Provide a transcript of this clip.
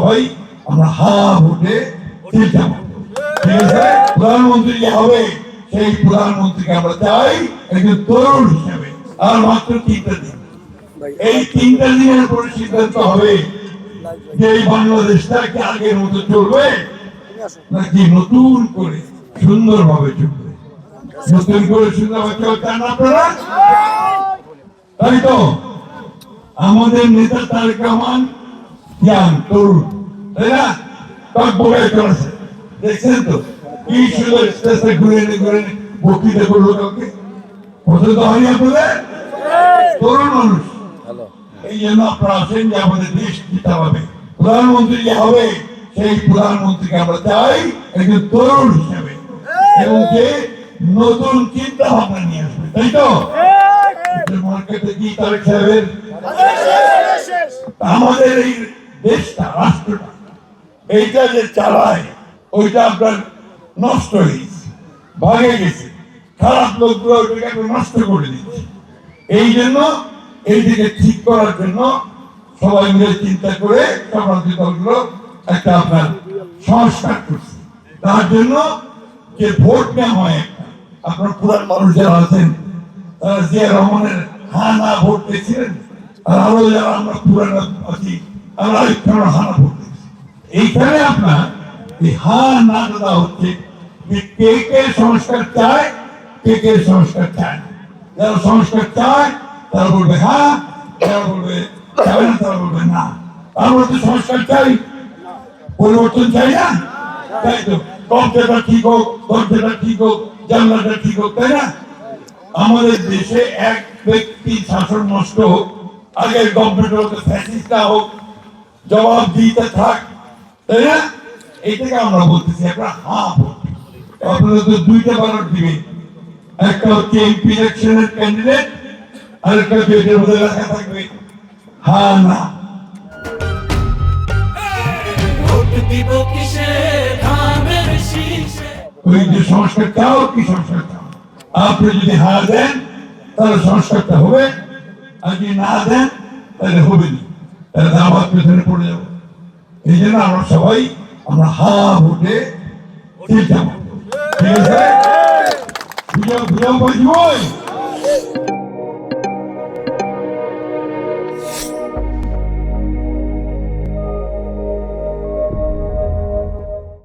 সবাই আমরা হা ভোটে চিন্তা ঠিক আছে। প্রধানমন্ত্রী যে হবে সেই প্রধানমন্ত্রীকে আমরা চাই একজন তরুণ হিসেবে। আর মাত্র 3টা দিন, এই 3টা দিনের পরে সিদ্ধান্ত হবে যে এই বাংলাদেশটা কি আগের মতো চলবে নাকি নতুন করে সুন্দরভাবে চলবে। নতুন করে সুন্দরভাবে চলতেন আপনারা, তাই তো? আমাদের নেতা তারেক রহমান ইয়াং তরুণ, তাই না? তার বোগায় চলেছে, দেখছেন তো কি সুন্দর স্টেজে ঘুরে ঘুরে বক্তৃতা করলো। কাউকে পছন্দ হয়নি আপনাদের? তরুণ মানুষ, এই জন্য আপনারা আসেন যে আমাদের দেশ জিতে হবে। প্রধানমন্ত্রী যে হবে সেই প্রধানমন্ত্রীকে আমরা চাই একজন তরুণ হিসেবে এবং যে নতুন চিন্তা ভাবনা নিয়ে আসবে, তাই তো? মার্কেটে কি তারেক সাহেবের আমাদের এই দেশটা রাষ্ট্রটা এইটা যে চালায় ওইটা আপনার নষ্ট হয়ে গেছে, ভাগে গেছে, খারাপ লোকগুলো ওইটাকে নষ্ট করে দিচ্ছে। এই জন্য এইদিকে ঠিক করার জন্য সবাই মিলে চিন্তা করে রাজনৈতিক দলগুলো একটা আপনার সংস্কার করছে। তার জন্য যে ভোট নেওয়া হয় আপনার পুরান মানুষ যারা আছেন তারা জিয়া রহমানের হা না ভোট দিয়েছিলেন, আর আরো যারা আমরা পুরানো আছি আমরা হা না ভোট দিয়েছি। এইখানে আপনার এই হা না দেওয়া হচ্ছে যে কে কে সংস্কার চায়, কে কে সংস্কার চায়। যারা সংস্কার চায় তারা বলবে হ্যাঁ, যারা বলবে চায় না তারা বলবে না। আমরা তো সংস্কার চাই, পরিবর্তন চাই না, তাই তো? দরজাটা ঠিক হোক, দরজাটা ঠিক হোক, জানলাটা ঠিক হোক, তাই না? আমাদের দেশে এক ব্যক্তি শাসন নষ্ট হোক, আগের গভর্নমেন্ট হোক, ফ্যাসিস্ট না হোক, জবাব দিতে থাক, তাই না? এইটাকে আমরা বলতেছি আমরা হ্যাঁ ভোট। আপনারা তো 2টা ব্যালট দিবেন, একটা হচ্ছে এমপি ইলেকশনের ক্যান্ডিডেট, আর একটা পেটের মধ্যে লেখা থাকবে হ্যাঁ না। ওই যে সংস্কার চাও কি সংস্কার চাও, আপনি যদি হ্যাঁ দেন তাহলে সংস্কারটা হবে, আর যদি না দেন তাহলে হবে না, তাহলে আবার পেছনে পড়ে যাবো। এই জন্য আমরা সবাই আমরা হ্যাঁ ভোটে ঠিক আছে। বুঝাও বুঝাও